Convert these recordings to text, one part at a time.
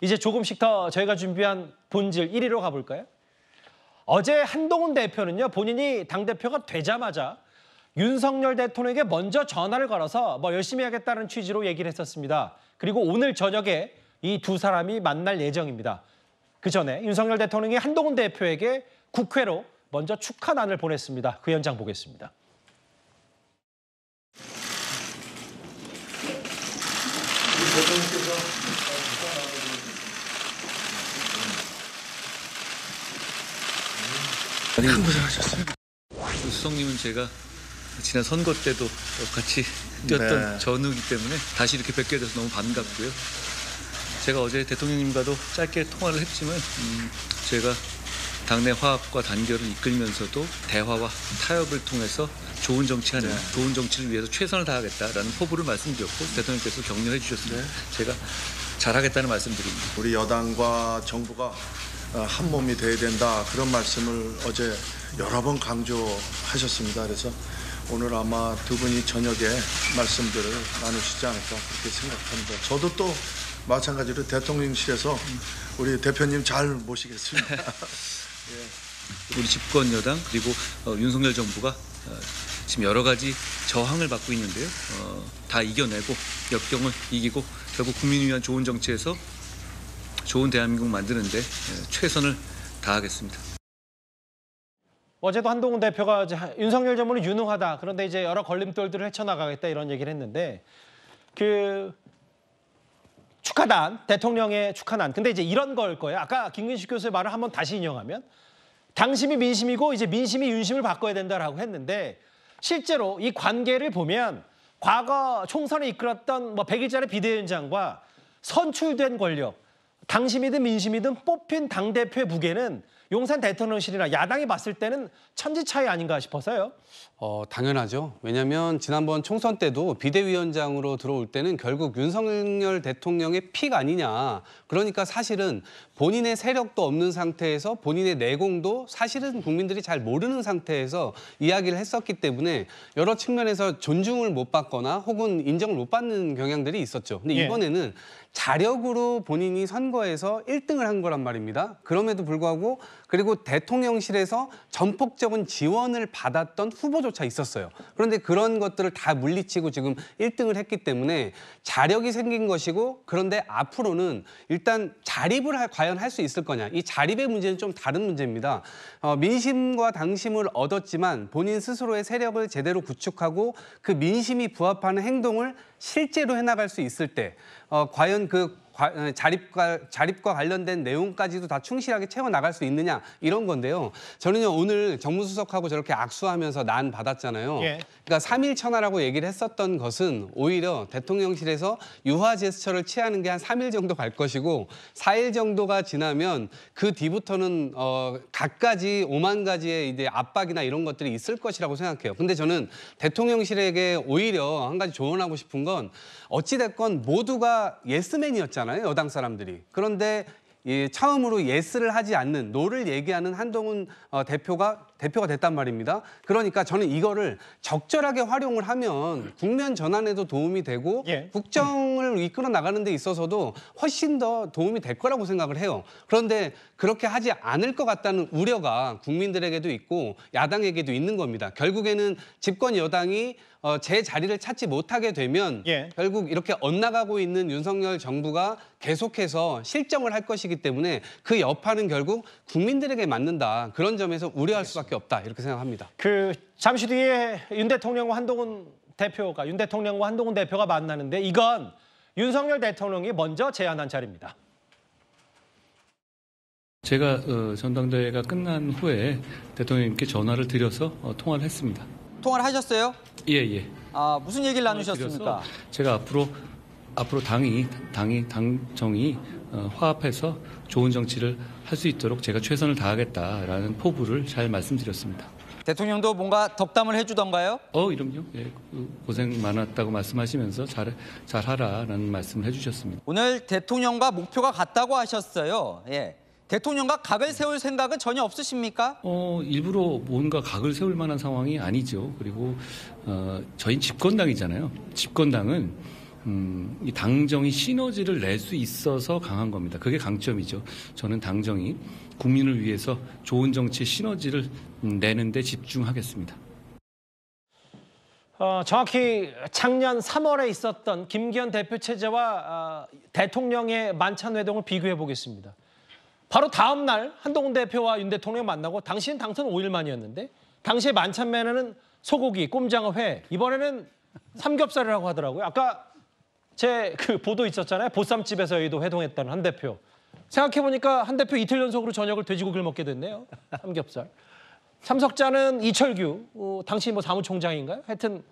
이제 조금씩 더 저희가 준비한 본질 1위로 가볼까요? 어제 한동훈 대표는요, 본인이 당대표가 되자마자 윤석열 대통령에게 먼저 전화를 걸어서 열심히 하겠다는 취지로 얘기를 했었습니다. 그리고 오늘 저녁에 이 두 사람이 만날 예정입니다. 그 전에 윤석열 대통령이 한동훈 대표에게 국회로 먼저 축하난을 보냈습니다. 그 현장 보겠습니다. 큰 고생하셨어요. 수석님은 제가 지난 선거 때도 같이 뛰었던 전우이기 때문에 다시 이렇게 뵙게 돼서 너무 반갑고요. 제가 어제 대통령님과도 짧게 통화를 했지만 제가 당내 화합과 단결을 이끌면서도 대화와 타협을 통해서 좋은 정치하는, 좋은 정치를 위해서 최선을 다하겠다라는 포부를 말씀드렸고 대통령께서 격려해 주셨습니다. 제가 잘하겠다는 말씀드립니다. 우리 여당과 정부가 한 몸이 돼야 된다, 그런 말씀을 어제 여러 번 강조하셨습니다. 그래서 오늘 아마 두 분이 저녁에 말씀들을 나누시지 않을까 그렇게 생각합니다. 저도 또 마찬가지로 대통령실에서 우리 대표님 잘 모시겠습니다. 우리 집권 여당 그리고 윤석열 정부가 지금 여러 가지 저항을 받고 있는데요. 다 이겨내고 역경을 이기고 결국 국민을 위한 좋은 정치에서 좋은 대한민국 만드는데 최선을 다하겠습니다. 어제도 한동훈 대표가 윤석열 정부는 유능하다. 그런데 이제 여러 걸림돌들을 헤쳐나가겠다 이런 얘기를 했는데 축하단, 대통령의 축하난. 근데 이제 이런 걸 거예요. 아까 김근식 교수의 말을 한번 다시 인용하면 당심이 민심이고 이제 민심이 윤심을 바꿔야 된다라고 했는데 실제로 이 관계를 보면 과거 총선을 이끌었던 100일짜리 비대위원장과 선출된 권력, 당심이든 민심이든 뽑힌 당대표의 무게는 용산 대통령실이나 야당이 봤을 때는 천지 차이 아닌가 싶어서요. 당연하죠. 왜냐하면 지난번 총선 때도 비대위원장으로 들어올 때는 결국 윤석열 대통령의 픽 아니냐. 그러니까 사실은 본인의 세력도 없는 상태에서 본인의 내공도 사실은 국민들이 잘 모르는 상태에서 이야기를 했었기 때문에 여러 측면에서 존중을 못 받거나 혹은 인정을 못 받는 경향들이 있었죠. 근데 이번에는 자력으로 본인이 선거에서 1등을 한 거란 말입니다. 그럼에도 불구하고 그리고 대통령실에서 전폭적인 지원을 받았던 후보조차 있었어요. 그런데 그런 것들을 다 물리치고 지금 1등을 했기 때문에 자력이 생긴 것이고 그런데 앞으로는 일단 자립을 과연 할 수 있을 거냐. 이 자립의 문제는 좀 다른 문제입니다. 민심과 당심을 얻었지만 본인 스스로의 세력을 제대로 구축하고 그 민심이 부합하는 행동을 실제로 해나갈 수 있을 때 과연 그 자립과 관련된 내용까지도 다 충실하게 채워나갈 수 있느냐 이런 건데요. 저는요 오늘 정무수석하고 저렇게 악수하면서 난 받았잖아요. 그러니까 3일 천하라고 얘기를 했었던 것은 오히려 대통령실에서 유화 제스처를 취하는 게 한 3일 정도 갈 것이고 4일 정도가 지나면 그 뒤부터는 갖가지 5만 가지의 이제 압박이나 이런 것들이 있을 것이라고 생각해요. 근데 저는 대통령실에게 오히려 한 가지 조언하고 싶은 건 어찌됐건 모두가 예스맨이었잖아요. 여당 사람들이. 그런데 처음으로 예스를 하지 않는 노를 얘기하는 한동훈 대표가 됐단 말입니다. 그러니까 저는 이거를 적절하게 활용을 하면 국면 전환에도 도움이 되고 국정을 이끌어 나가는 데 있어서도 훨씬 더 도움이 될 거라고 생각을 해요. 그런데 그렇게 하지 않을 것 같다는 우려가 국민들에게도 있고 야당에게도 있는 겁니다. 결국에는 집권 여당이 제 자리를 찾지 못하게 되면 결국 이렇게 엇나가고 있는 윤석열 정부가 계속해서 실정을 할 것이기 때문에 그 여파는 결국 국민들에게 맞는다. 그런 점에서 우려할 수밖에 없다. 이렇게 생각합니다. 잠시 뒤에 윤 대통령과 한동훈 대표가 만나는데 이건 윤석열 대통령이 먼저 제안한 자리입니다. 제가 전당대회가 끝난 후에 대통령님께 전화를 드려서 통화를 했습니다. 통화를 하셨어요? 예. 무슨 얘기를 나누셨습니까? 제가 앞으로 당정이 화합해서 좋은 정치를 할 수 있도록 제가 최선을 다하겠다라는 포부를 잘 말씀드렸습니다. 대통령도 뭔가 덕담을 해주던가요? 이럼요. 고생 많았다고 말씀하시면서 잘하라라는 말씀을 해주셨습니다. 오늘 대통령과 목표가 같다고 하셨어요. 대통령과 각을 세울 생각은 전혀 없으십니까? 일부러 뭔가 각을 세울 만한 상황이 아니죠. 그리고 저희 집권당이잖아요. 집권당은 이 당정이 시너지를 낼 수 있어서 강한 겁니다. 그게 강점이죠. 저는 당정이 국민을 위해서 좋은 정치 시너지를 내는 데 집중하겠습니다. 정확히 작년 3월에 있었던 김기현 대표 체제와 대통령의 만찬 회동을 비교해 보겠습니다. 바로 다음 날 한동훈 대표와 윤 대통령 만나고 당시엔 당선 5일 만이었는데 당시에 만찬 메뉴는 소고기, 꼼장어, 회. 이번에는 삼겹살이라고 하더라고요. 아까 제 그 보도 있었잖아요. 보쌈집에서 여의도 회동했다는 한 대표. 생각해 보니까 한 대표 이틀 연속으로 저녁을 돼지고기를 먹게 됐네요. 삼겹살. 참석자는 이철규, 당시 뭐 사무총장인가요? 하여튼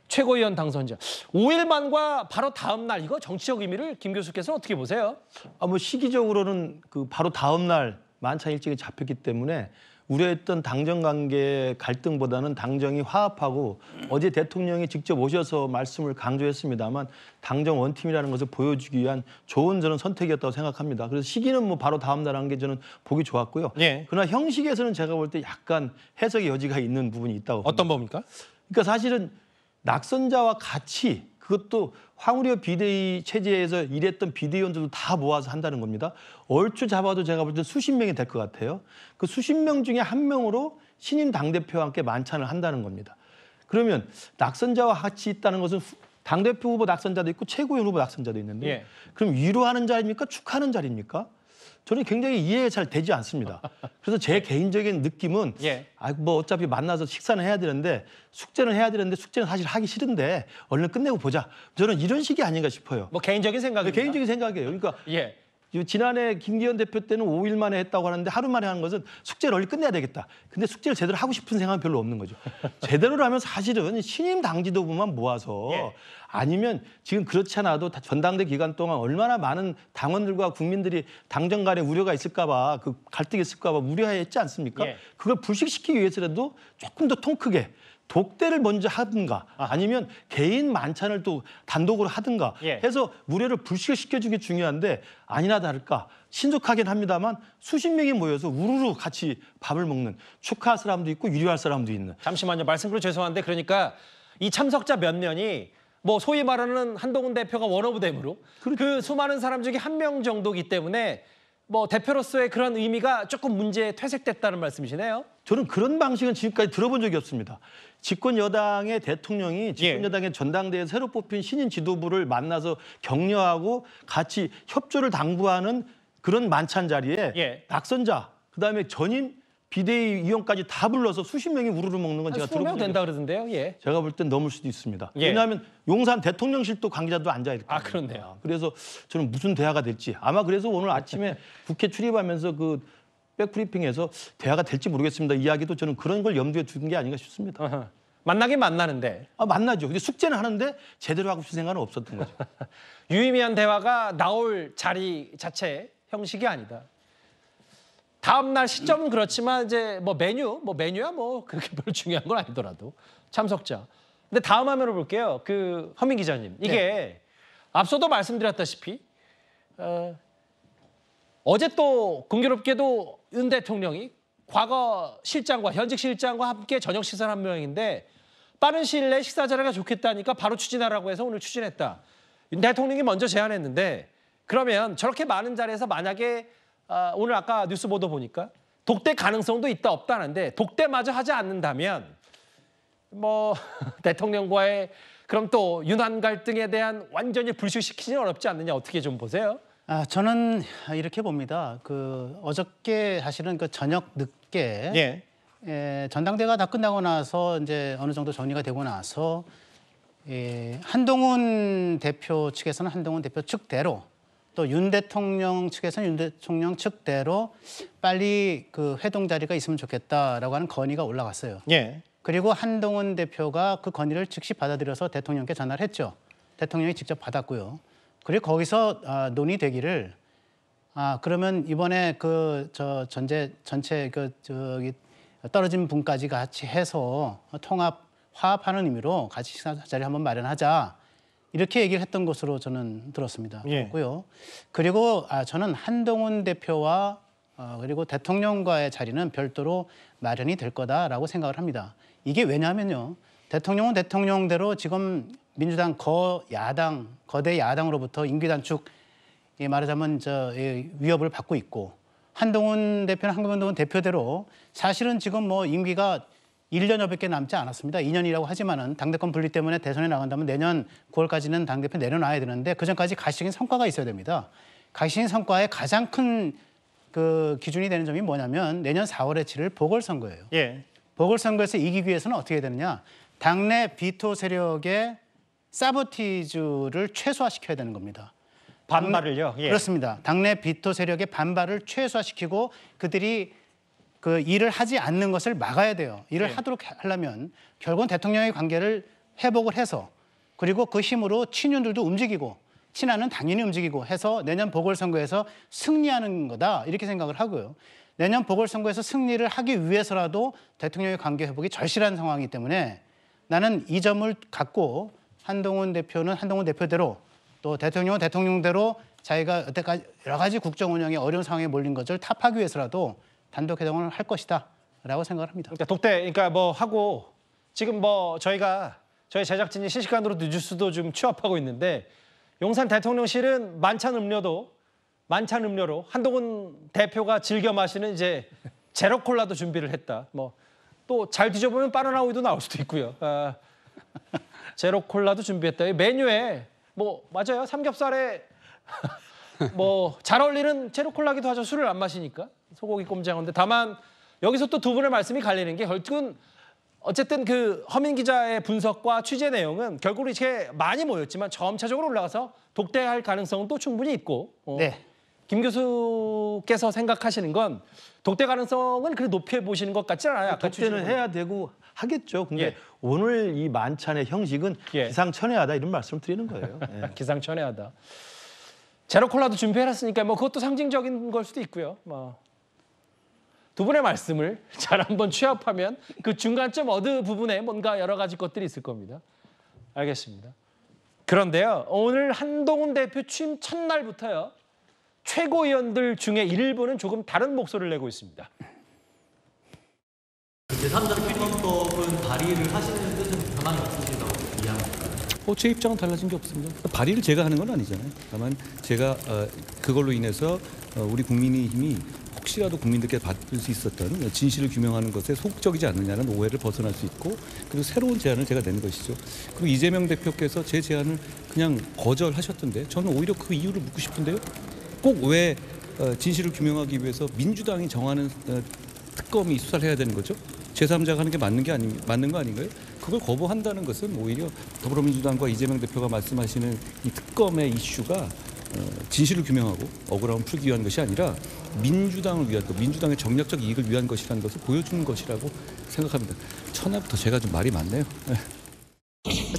최고위원 당선자. 5일 만과 바로 다음 날 이거 정치적 의미를 김 교수께서는 어떻게 보세요? 뭐 시기적으로는 그 바로 다음 날 만찬 일정이 잡혔기 때문에 우려했던 당정 관계 갈등보다는 당정이 화합하고 어제 대통령이 직접 오셔서 말씀을 강조했습니다만 당정 원팀이라는 것을 보여주기 위한 좋은 저는 선택이었다고 생각합니다. 그래서 시기는 뭐 바로 다음 날 한 게 저는 보기 좋았고요. 예. 그러나 형식에서는 제가 볼 때 약간 해석의 여지가 있는 부분이 있다고 봅니다. 어떤 겁니까? 그러니까 사실은 낙선자와 같이 그것도 황우려 비대위 체제에서 일했던 비대위원들도 다 모아서 한다는 겁니다. 얼추 잡아도 제가 볼 때 수십 명이 될 것 같아요. 그 수십 명 중에 한 명으로 신임 당대표와 함께 만찬을 한다는 겁니다. 그러면 낙선자와 같이 있다는 것은 당대표 후보 낙선자도 있고 최고위원 후보 낙선자도 있는데 예. 그럼 위로하는 자리입니까? 축하하는 자리입니까? 저는 굉장히 이해가 잘 되지 않습니다. 그래서 제 개인적인 느낌은 예. 뭐 어차피 만나서 식사는 해야 되는데 숙제는 해야 되는데 숙제는 사실 하기 싫은데 얼른 끝내고 보자. 저는 이런 식이 아닌가 싶어요. 뭐 개인적인 생각입니다. 개인적인 생각이에요. 그러니까 예. 지난해 김기현 대표 때는 5일 만에 했다고 하는데 하루 만에 하는 것은 숙제를 얼른 끝내야 되겠다. 근데 숙제를 제대로 하고 싶은 생각은 별로 없는 거죠. 제대로라면 사실은 신임 당 지도부만 모아서 예. 아니면 지금 그렇지 않아도 전당대 기간 동안 얼마나 많은 당원들과 국민들이 당정 간에 우려가 있을까 봐 그 갈등이 있을까 봐 우려했지 않습니까? 예. 그걸 불식시키기 위해서라도 조금 더 통 크게 독대를 먼저 하든가 아니면 개인 만찬을 또 단독으로 하든가 예. 해서 무례를 불식시켜주는 게 중요한데 아니나 다를까 신속하긴 합니다만 수십 명이 모여서 우르르 같이 밥을 먹는 축하할 사람도 있고 위로할 사람도 있는 잠시만요. 말씀드려 죄송한데 그러니까 이 참석자 몇 명이 뭐 소위 말하는 한동훈 대표가 원오브댐으로 그 수많은 사람 중에 한 명 정도이기 때문에 뭐 대표로서의 그런 의미가 조금 문제에 퇴색됐다는 말씀이시네요. 저는 그런 방식은 지금까지 들어본 적이 없습니다. 집권 여당의 대통령이 집권 여당의 전당대회 새로 뽑힌 신인 지도부를 만나서 격려하고 같이 협조를 당부하는 그런 만찬 자리에 예. 낙선자 그다음에 전임 비대위 위원까지 다 불러서 수십 명이 우르르 먹는 건 제가 한 20명 들어본 적이 된다 그러던데요. 예. 제가 볼 땐 넘을 수도 있습니다. 예. 왜냐하면 용산 대통령실도 관계자도 앉아 있거든요. 아, 그렇네요. 그래서 저는 무슨 대화가 될지 아마 그래서 오늘 아침에 국회 출입하면서 그 백브리핑에서 대화가 될지 모르겠습니다. 이야기도 저는 그런 걸 염두에 두는 게 아닌가 싶습니다. 어허. 만나긴 만나는데 만나죠. 근데 숙제는 하는데 제대로 하고 싶은 생각은 없었던 거죠. 유의미한 대화가 나올 자리 자체 형식이 아니다. 다음 날 시점은 그렇지만 이제 메뉴야 뭐 그렇게 별로 중요한 건 아니더라도 참석자. 근데 다음 화면을 볼게요. 그 허민 기자님 이게 앞서도 말씀드렸다시피 어제 또 공교롭게도 윤 대통령이 과거 실장과 현직 실장과 함께 저녁 식사를 한 모양인데 빠른 시일 내에 식사 자리가 좋겠다니까 바로 추진하라고 해서 오늘 추진했다. 윤 대통령이 먼저 제안했는데 그러면 저렇게 많은 자리에서 만약에 오늘 아까 뉴스 보도 보니까 독대 가능성도 있다 없다는데 독대마저 하지 않는다면 뭐 대통령과의 그럼 또 윤한 갈등에 대한 완전히 불식시키지는 어렵지 않느냐 어떻게 좀 보세요? 저는 이렇게 봅니다. 그 어저께 사실은 그 저녁 늦게 전당대회가 다 끝나고 나서 이제 어느 정도 정리가 되고 나서 한동훈 대표 측에서는 한동훈 대표 측대로 또 윤 대통령 측에서는 윤 대통령 측대로 빨리 그 회동 자리가 있으면 좋겠다라고 하는 건의가 올라갔어요. 예. 그리고 한동훈 대표가 그 건의를 즉시 받아들여서 대통령께 전화를 했죠. 대통령이 직접 받았고요. 그리고 거기서 논의되기를 그러면 이번에 그 전체 그 저기 떨어진 분까지 같이 해서 화합하는 의미로 같이 식사 자리 한번 마련하자. 이렇게 얘기를 했던 것으로 저는 들었습니다. 그렇고요. 그리고 저는 한동훈 대표와 그리고 대통령과의 자리는 별도로 마련이 될 거다라고 생각을 합니다. 이게 왜냐하면요. 대통령은 대통령대로 지금 민주당 거대 야당으로부터 임기 단축 말하자면 위협을 받고 있고 한동훈 대표는 한동훈 대표대로 사실은 지금 뭐 임기가 1년여밖에 남지 않았습니다. 2년이라고 하지만은 당대권 분리 때문에 대선에 나간다면 내년 9월까지는 당대표 내려놔야 되는데 그전까지 가시적인 성과가 있어야 됩니다. 가시적인 성과의 가장 큰 그 기준이 되는 점이 뭐냐면 내년 4월에 치를 보궐선거예요. 예. 보궐선거에서 이기기 위해서는 어떻게 해야 되느냐. 당내 비토 세력의 사보티주를 최소화시켜야 되는 겁니다. 반발을요? 예. 그렇습니다. 당내 비토 세력의 반발을 최소화시키고 그들이 그 일을 하지 않는 것을 막아야 돼요. 일을 하도록 하려면 결국은 대통령의 관계를 회복을 해서 그리고 그 힘으로 친윤들도 움직이고 친한은 당연히 움직이고 해서 내년 보궐선거에서 승리하는 거다 이렇게 생각을 하고요. 내년 보궐선거에서 승리를 하기 위해서라도 대통령의 관계 회복이 절실한 상황이기 때문에 나는 이 점을 갖고 한동훈 대표는 한동훈 대표대로 또 대통령은 대통령대로 자기가 여태까지 여러 가지 국정 운영에 어려운 상황에 몰린 것을 타파하기 위해서라도 단독 회동을 할 것이다라고 생각을 합니다. 그러니까 뭐 하고 지금 뭐 저희 제작진이 실시간으로 뉴스도 좀 취합하고 있는데 용산 대통령실은 만찬 음료로 한동훈 대표가 즐겨 마시는 이제 제로 콜라도 준비를 했다. 뭐 또 잘 뒤져보면 바나나 우유도 나올 수도 있고요. 제로 콜라도 준비했다. 메뉴에 뭐 맞아요. 삼겹살에 뭐 잘 어울리는 제로 콜라기도 하죠. 술을 안 마시니까 소고기 꼼장어인데 다만 여기서 또 두 분의 말씀이 갈리는 게 결국은 어쨌든 그 허민 기자의 분석과 취재 내용은 결국은 이렇게 많이 모였지만 점차적으로 올라가서 독대할 가능성은 또 충분히 있고 네. 김 교수께서 생각하시는 건 독대 가능성은 그래 높여 보시는 것 같지 않아요? 아까 독대는 취재로. 해야 되고 하겠죠. 근데 예. 오늘 이 만찬의 형식은 예. 기상천외하다 이런 말씀을 드리는 거예요. 예. 기상천외하다. 제로 콜라도 준비해놨으니까 뭐 그것도 상징적인 걸 수도 있고요. 뭐. 두 분의 말씀을 잘 한번 취합하면 그 중간점 어느 부분에 뭔가 여러 가지 것들이 있을 겁니다. 알겠습니다. 그런데요. 오늘 한동훈 대표 취임 첫날부터요. 최고위원들 중에 일부는 조금 다른 목소리를 내고 있습니다. 제3자 필원법은 발의를 하시는 뜻은 가만히 없으시다고 이해합니다. 제 입장은 달라진 게 없습니다. 발의를 제가 하는 건 아니잖아요. 다만 제가 그걸로 인해서 우리 국민의힘이 혹시라도 국민들께 받을 수 있었던 진실을 규명하는 것에 소극적이지 않느냐는 오해를 벗어날 수 있고 그리고 새로운 제안을 제가 낸 것이죠. 그리고 이재명 대표께서 제 제안을 그냥 거절하셨던데 저는 오히려 그 이유를 묻고 싶은데요. 꼭 왜 진실을 규명하기 위해서 민주당이 정하는 특검이 수사를 해야 되는 거죠? 제3자가 하는 게 맞는 거 아닌가요? 그걸 거부한다는 것은 오히려 더불어민주당과 이재명 대표가 말씀하시는 이 특검의 이슈가 진실을 규명하고 억울함을 풀기 위한 것이 아니라 민주당을 위한 것, 민주당의 정략적 이익을 위한 것이라는 것을 보여주는 것이라고 생각합니다. 첫날부터 제가 좀 말이 많네요.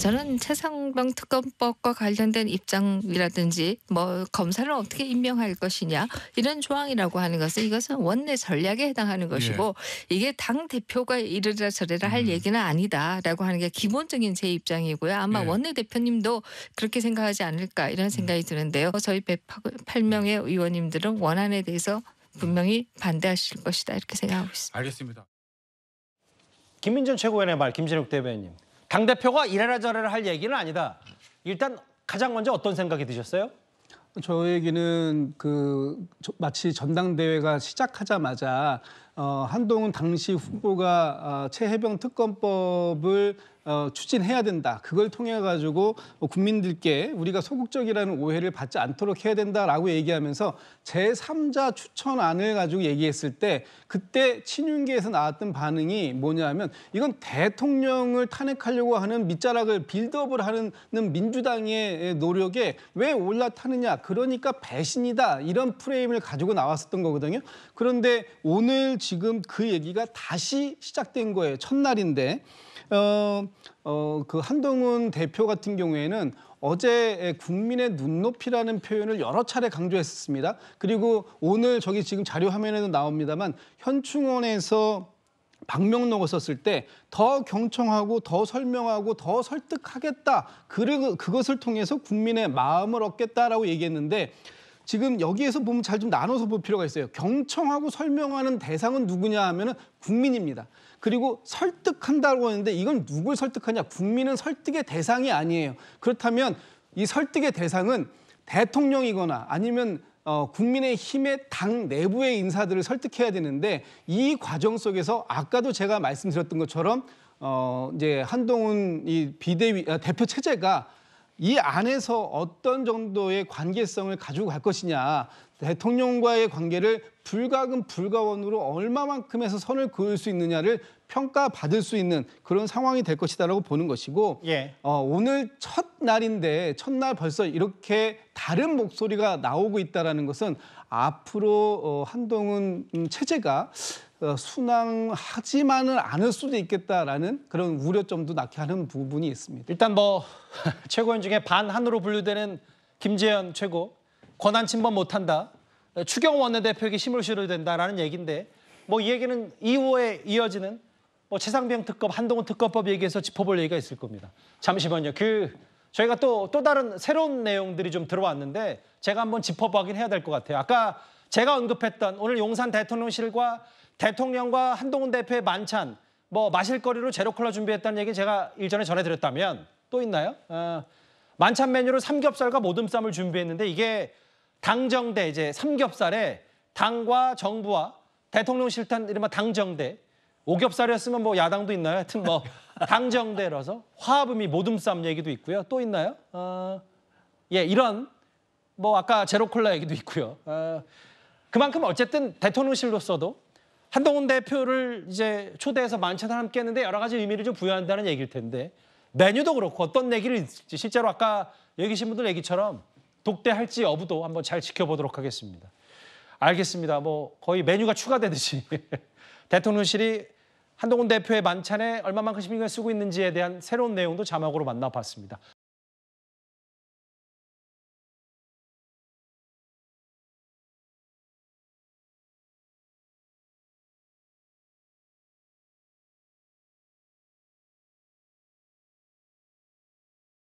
저는 최상병 특검법과 관련된 입장이라든지 뭐 검사를 어떻게 임명할 것이냐 이런 조항이라고 하는 것은 이것은 원내 전략에 해당하는 것이고 이게 당 대표가 이르라 저래라 할 얘기는 아니다라고 하는 게 기본적인 제 입장이고요. 아마 원내 대표님도 그렇게 생각하지 않을까 이런 생각이 드는데요. 저희 108명의 의원님들은 원안에 대해서 분명히 반대하실 것이다 이렇게 생각하고 있습니다. 알겠습니다. 김민전 최고위원의 말, 김진욱 대변인. 당대표가 이래라 저래라 할 얘기는 아니다. 일단 가장 먼저 어떤 생각이 드셨어요? 저에게는 마치 전당대회가 시작하자마자 한동훈 당시 후보가 최해병 특검법을 추진해야 된다. 그걸 통해 가지고 국민들께 우리가 소극적이라는 오해를 받지 않도록 해야 된다라고 얘기하면서 제3자 추천안을 가지고 얘기했을 때 그때 친윤계에서 나왔던 반응이 뭐냐면 이건 대통령을 탄핵하려고 하는 밑자락을 빌드업을 하는 민주당의 노력에 왜 올라타느냐. 그러니까 배신이다. 이런 프레임을 가지고 나왔었던 거거든요. 그런데 오늘 지금 그 얘기가 다시 시작된 거예요. 첫날인데. 그 한동훈 대표 같은 경우에는 어제 국민의 눈높이라는 표현을 여러 차례 강조했습니다. 그리고 오늘 저기 지금 자료 화면에도 나옵니다만 현충원에서 방명록을 썼을 때 더 경청하고 더 설명하고 더 설득하겠다. 그리고 그것을 통해서 국민의 마음을 얻겠다라고 얘기했는데 지금 여기에서 보면 잘 좀 나눠서 볼 필요가 있어요. 경청하고 설명하는 대상은 누구냐 하면은 국민입니다. 그리고 설득한다고 하는데 이건 누굴 설득하냐? 국민은 설득의 대상이 아니에요. 그렇다면 이 설득의 대상은 대통령이거나 아니면 국민의힘의 당 내부의 인사들을 설득해야 되는데 이 과정 속에서 아까도 제가 말씀드렸던 것처럼 이제 한동훈 이 비대위 대표 체제가 이 안에서 어떤 정도의 관계성을 가지고 갈 것이냐, 대통령과의 관계를 불가금 불가원으로 얼마만큼 해서 선을 그을 수 있느냐를 평가받을 수 있는 그런 상황이 될 것이다라고 보는 것이고 예. 오늘 첫날인데 첫날 벌써 이렇게 다른 목소리가 나오고 있다는 것은 앞으로 한동훈 체제가 순항하지만은 않을 수도 있겠다라는 그런 우려점도 낳게 하는 부분이 있습니다. 일단 뭐 최고위원 중에 반한으로 분류되는 김재현 최고, 권한 침범 못한다, 추경 원내대표에게 힘을 실어야 된다라는 얘기인데 뭐 이 얘기는 이후에 이어지는 뭐 최상병 특검, 한동훈 특검법 얘기해서 짚어볼 얘기가 있을 겁니다. 잠시만요. 저희가 또 다른 새로운 내용들이 좀 들어왔는데 제가 한번 짚어보긴 해야 될 것 같아요. 아까 제가 언급했던 오늘 용산 대통령실과 대통령과 한동훈 대표의 만찬, 뭐 마실거리로 제로콜라 준비했다는 얘기 제가 일전에 전해드렸다면 또 있나요? 만찬 메뉴로 삼겹살과 모듬쌈을 준비했는데 이게 당정대 이제 삼겹살에 당과 정부와 대통령실 탄 이른바 당정대, 오겹살이었으면 뭐 야당도 있나요? 하여튼 뭐 당정대라서 화합의미 모듬쌈 얘기도 있고요. 또 있나요? 예, 이런 뭐 아까 제로콜라 얘기도 있고요. 그만큼 어쨌든 대통령실로서도 한동훈 대표를 이제 초대해서 만찬을 함께 했는데 여러 가지 의미를 좀 부여한다는 얘기일 텐데 메뉴도 그렇고 어떤 얘기를 있을지 실제로 아까 여기 계신 분들 얘기처럼 독대할지 여부도 한번 잘 지켜보도록 하겠습니다. 알겠습니다. 뭐 거의 메뉴가 추가되듯이 대통령실이 한동훈 대표의 만찬에 얼마만큼 신경을 쓰고 있는지에 대한 새로운 내용도 자막으로 만나봤습니다.